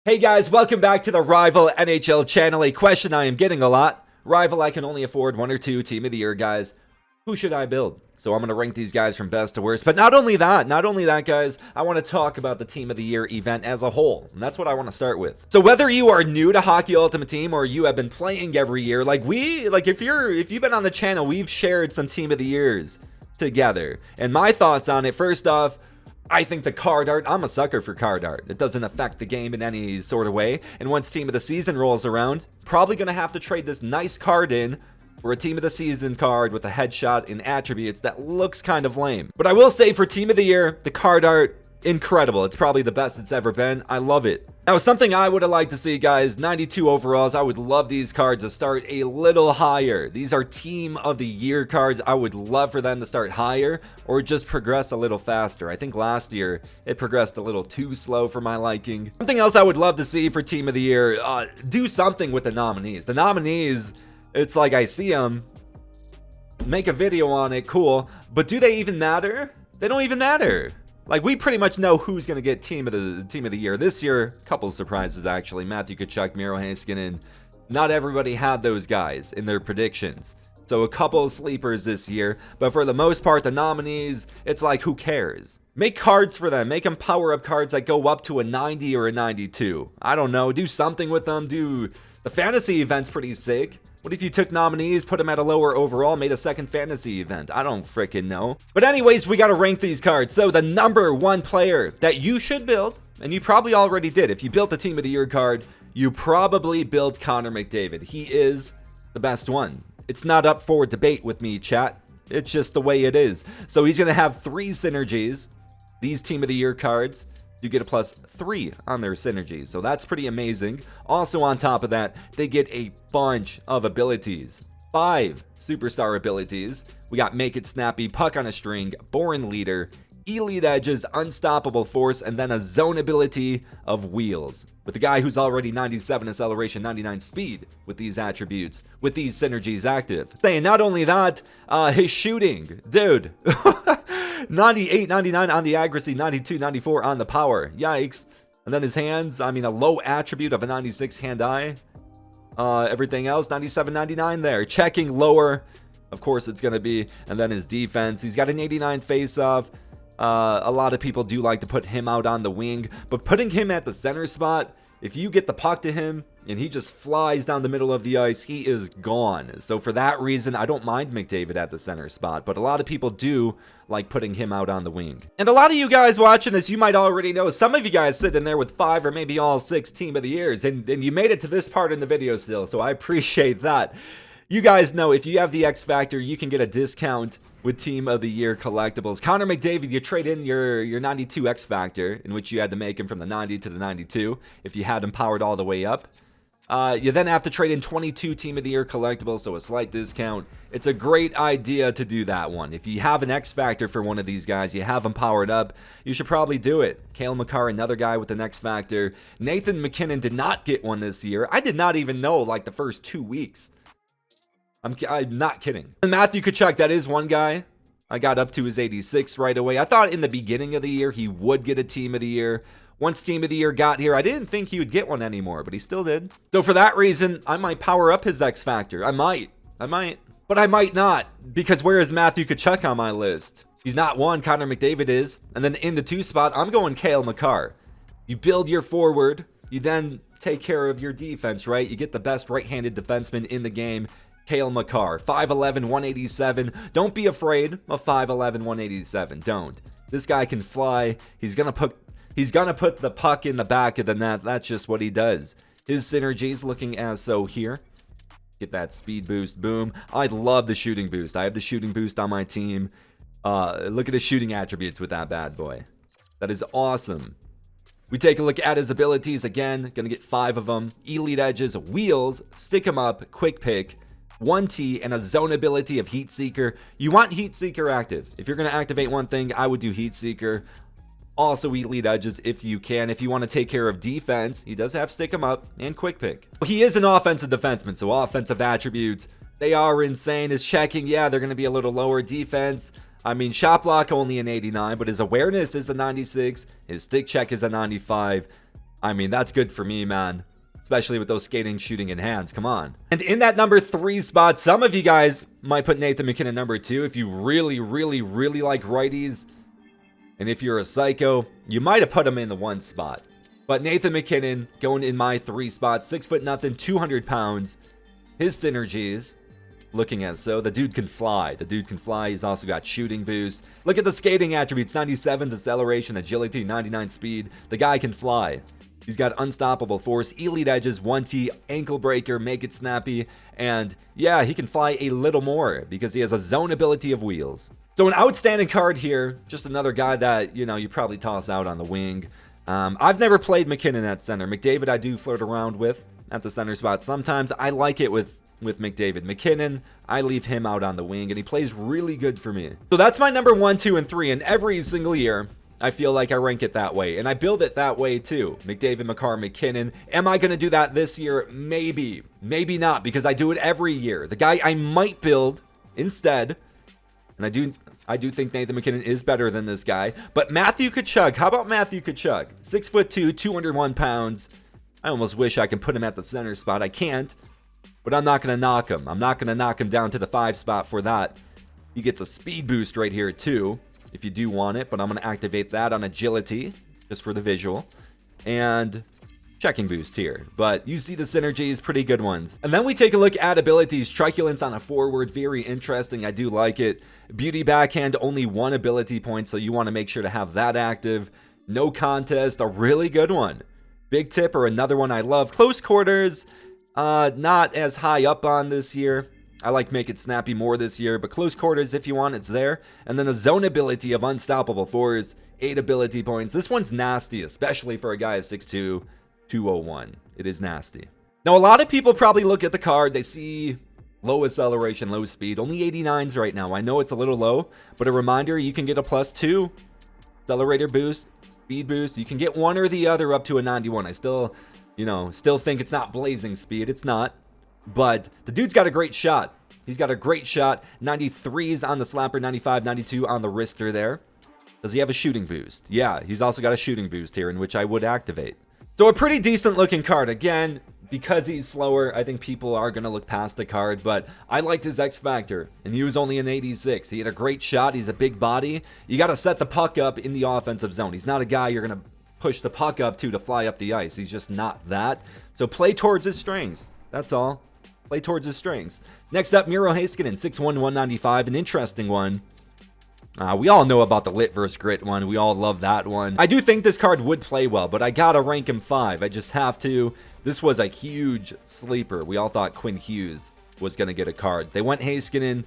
Hey guys, welcome back to the Rival NHL channel. A question I am getting a lot. Rival, I can only afford one or two Team of the Year guys. Who should I build? So I'm going to rank these guys from best to worst. But not only that, guys, I want to talk about the Team of the Year event as a whole. And that's what I want to start with. So whether you are new to Hockey Ultimate Team or you have been playing every year, if you've been on the channel, we've shared some Team of the Years together. And my thoughts on it, first off, I think the card art, I'm a sucker for card art. It doesn't affect the game in any sort of way. And once Team of the Season rolls around, probably going to have to trade this nice card in for a Team of the Season card with a headshot and attributes that looks kind of lame. But I will say for Team of the Year, the card art, incredible. It's probably the best it's ever been. I love it. Now, something I would have liked to see, guys, 92 overalls. I would love these cards to start a little higher. These are Team of the Year cards. I would love for them to start higher or just progress a little faster. I think last year it progressed a little too slow for my liking. Something else I would love to see for Team of the Year, do something with the nominees. The nominees, it's like I see them, make a video on it, cool, but do they even matter? They don't even matter. Like, we pretty much know who's going to get team of the year. This year, a couple of surprises, actually. Matthew Tkachuk, Miro Heiskanen. Not everybody had those guys in their predictions. So a couple of sleepers this year. But for the most part, the nominees, it's like, who cares? Make cards for them. Make them power-up cards that go up to a 90 or a 92. I don't know. Do something with them. The fantasy event's pretty sick. What if you took nominees, put them at a lower overall, made a second fantasy event? I don't freaking know. But anyways, we got to rank these cards. So the number one player that you should build, and you probably already did. If you built the Team of the Year card, you probably built Connor McDavid. He is the best one. It's not up for debate with me, chat. It's just the way it is. So he's going to have 3 synergies. These Team of the Year cards, you get a +3 on their synergy. So that's pretty amazing. Also on top of that, they get a bunch of abilities. 5 superstar abilities. We got Make It Snappy, Puck on a String, Born Leader, Elite Edges, Unstoppable Force, and then a zone ability of Wheels. With the guy who's already 97 acceleration, 99 speed with these attributes, with these synergies active. Saying not only that, his shooting, dude. 98, 99 on the accuracy, 92, 94 on the power. Yikes. And then his hands, I mean, a low attribute of a 96 hand-eye. Everything else, 97, 99 there. Checking lower, of course it's going to be. And then his defense, he's got an 89 face-off. A lot of people do like to put him out on the wing, but putting him at the center spot, if you get the puck to him and he just flies down the middle of the ice, he is gone. So for that reason, I don't mind McDavid at the center spot, but a lot of people do like putting him out on the wing. And a lot of you guys watching this, you might already know, some of you guys sitting there with 5 or maybe all 6 Team of the Years, and you made it to this part in the video still, so I appreciate that. You guys know if you have the XFactor, you can get a discount with Team of the Year collectibles. Connor McDavid, you trade in your 92 XFactor, in which you had to make him from the 90 to the 92, if you had him powered all the way up. You then have to trade in 22 Team of the Year collectibles, so a slight discount. It's a great idea to do that one. If you have an XFactor for one of these guys, you have them powered up, you should probably do it. Kale Marner, another guy with an XFactor. Nathan McKinnon did not get one this year. I did not even know, like, the first 2 weeks. I'm not kidding. And Matthew Tkachuk, that is one guy. I got up to his 86 right away. I thought in the beginning of the year he would get a Team of the Year. Once Team of the Year got here, I didn't think he would get one anymore, but he still did. So for that reason, I might power up his XFactor. I might. But I might not, because where is Matthew Tkachuk on my list? He's not 1, Connor McDavid is. And then in the 2 spot, I'm going Kale Marner. You build your forward, you then take care of your defense, right? You get the best right-handed defenseman in the game. Kale Marner, 5'11", 187. Don't be afraid of 5'11", 187. Don't. This guy can fly. He's gonna put the puck in the back of the net. That's just what he does. His synergies looking as so here. Get that speed boost. Boom. I love the shooting boost. I have the shooting boost on my team. Look at his shooting attributes with that bad boy. That is awesome. We take a look at his abilities again. Gonna get 5 of them. Elite Edges, Wheels, Stick 'em Up, Quick Pick, 1T, and a zone ability of Heat Seeker. You want Heat Seeker active. If you're going to activate one thing, I would do Heat Seeker. Also Elite Edges if you can. If you want to take care of defense, he does have Stick 'em Up and Quick Pick. He is an offensive defenseman, so offensive attributes, they are insane. His checking, yeah, they're going to be a little lower. Defense, I mean, shot block only an 89, but his awareness is a 96. His stick check is a 95. I mean, that's good for me, man. Especially with those skating, shooting, and hands. Come on. And in that number 3 spot, some of you guys might put Nathan McKinnon number 2 if you really, really, really like righties. And if you're a psycho, you might have put him in the 1 spot. But Nathan McKinnon going in my 3 spot, 6'0", 200 pounds. His synergies, looking as so, the dude can fly. The dude can fly. He's also got shooting boost. Look at the skating attributes: 97 acceleration, agility, 99 speed. The guy can fly. He's got unstoppable force, elite edges, 1T, ankle breaker, make it snappy, and yeah, he can fly a little more because he has a zone ability of wheels. So an outstanding card here, just another guy that, you know, you probably toss out on the wing. I've never played McKinnon at center. McDavid I do flirt around with at the center spot. Sometimes I like it with McDavid. McKinnon, I leave him out on the wing, and he plays really good for me. So that's my number 1, 2, and 3, and every single year, I feel like I rank it that way, and I build it that way too. McDavid, Makar, McKinnon. Am I going to do that this year? Maybe. Maybe not, because I do it every year. The guy I might build instead, and I do think Nathan McKinnon is better than this guy, but Matthew Tkachuk. How about Matthew Tkachuk? 6'2", 201 pounds. I almost wish I could put him at the center spot. I can't, but I'm not going to knock him. I'm not going to knock him down to the 5 spot for that. He gets a speed boost right here too, if you do want it, but I'm going to activate that on agility just for the visual, and checking boost here. But you see the synergies, pretty good ones. And then we take a look at abilities. Truculence on a forward, very interesting. I do like it. Beauty backhand, only 1 ability point, so you want to make sure to have that active. No contest, a really good one. Big tipper, another one I love. Close quarters, not as high up on this year. I like make it snappy more this year, but close quarters, if you want, it's there. And then the zone ability of unstoppable force, 8 ability points. This one's nasty, especially for a guy of 6'2", 201. It is nasty. Now, a lot of people probably look at the card, they see low acceleration, low speed, only 89s right now. I know it's a little low, but a reminder, you can get a +2 accelerator boost, speed boost. You can get one or the other up to a 91. I still think it's not blazing speed. It's not. But the dude's got a great shot. He's got a great shot. 93s on the slapper, 95, 92 on the wrister there. Does he have a shooting boost? Yeah, he's also got a shooting boost here, in which I would activate. So a pretty decent looking card. Again, because he's slower, I think people are going to look past the card, but I liked his X-Factor, and he was only an 86. He had a great shot. He's a big body. You got to set the puck up in the offensive zone. He's not a guy you're going to push the puck up to fly up the ice. He's just not that. So play towards his strengths. That's all. Play towards his strengths. Next up, Miro Heiskanen, 6'1", 195, an interesting one. We all know about the Lit vs. Grit one. We all love that one. I do think this card would play well, but I gotta rank him 5. I just have to. This was a huge sleeper. We all thought Quinn Hughes was gonna get a card. They went Heiskanen,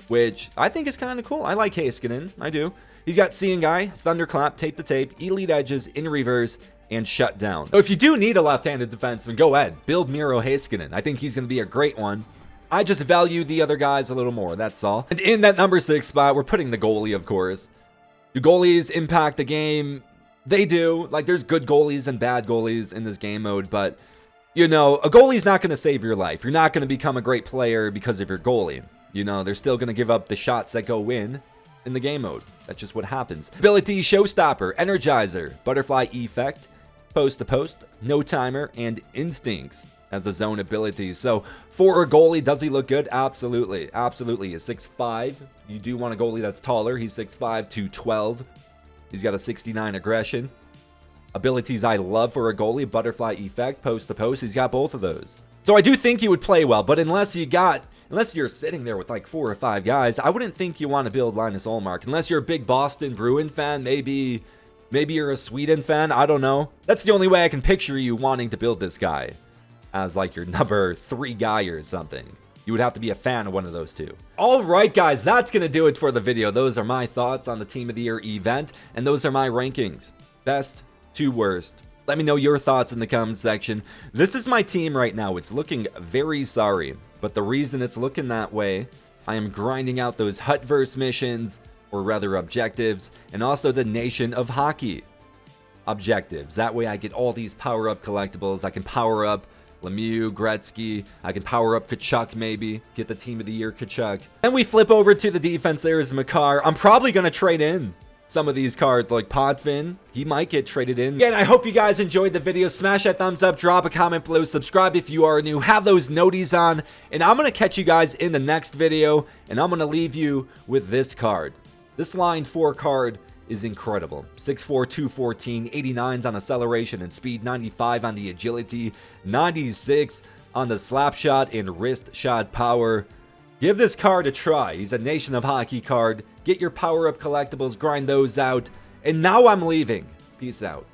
which I think is kind of cool. I like Heiskanen. I do. He's got Seeing Eye, Thunderclap, Tape to Tape, Elite Edges, In Reverse, and Shut Down. So if you do need a left-handed defenseman, go ahead. Build Miro Heiskanen. I think he's going to be a great one. I just value the other guys a little more, that's all. And in that number 6 spot, we're putting the goalie, of course. Do goalies impact the game? They do. Like, there's good goalies and bad goalies in this game mode, but, you know, a goalie's not going to save your life. You're not going to become a great player because of your goalie. You know, they're still going to give up the shots that go in the game mode. That's just what happens. Ability, Showstopper, Energizer, Butterfly Effect, Post to Post, No Timer, and Instincts as the zone abilities. So for a goalie, does he look good? Absolutely. Absolutely. He's 6'5". You do want a goalie that's taller. He's 6'5", 212. He's got a 69 aggression. Abilities I love for a goalie, Butterfly Effect, Post to Post. He's got both of those. So I do think he would play well, but unless you're sitting there with like 4 or 5 guys, I wouldn't think you want to build Linus Ullmark. Unless you're a big Boston Bruin fan, maybe you're a Sweden fan, I don't know. That's the only way I can picture you wanting to build this guy as like your number 3 guy or something. You would have to be a fan of one of those two. All right, guys, that's going to do it for the video. Those are my thoughts on the Team of the Year event, and those are my rankings. Best to worst. Let me know your thoughts in the comments section. This is my team right now. It's looking very sorry, but the reason it's looking that way, I am grinding out those Hutverse missions, or rather objectives, and also the Nation of Hockey objectives. That way I get all these power-up collectibles. I can power up Lemieux, Gretzky. I can power up Tkachuk maybe. Get the Team of the Year Tkachuk. And we flip over to the defense. There is Makar. I'm probably going to trade in some of these cards like Potvin, he might get traded in. Again, I hope you guys enjoyed the video. Smash that thumbs up, drop a comment below, subscribe if you are new, have those noties on, and I'm going to catch you guys in the next video, and I'm going to leave you with this card. This line 4 card is incredible. 6'4", 214, 89s on acceleration and speed, 95 on the agility, 96 on the slap shot and wrist shot power. Give this card a try. He's a Nation of Hockey card. Get your power-up collectibles, grind those out. And now I'm leaving. Peace out.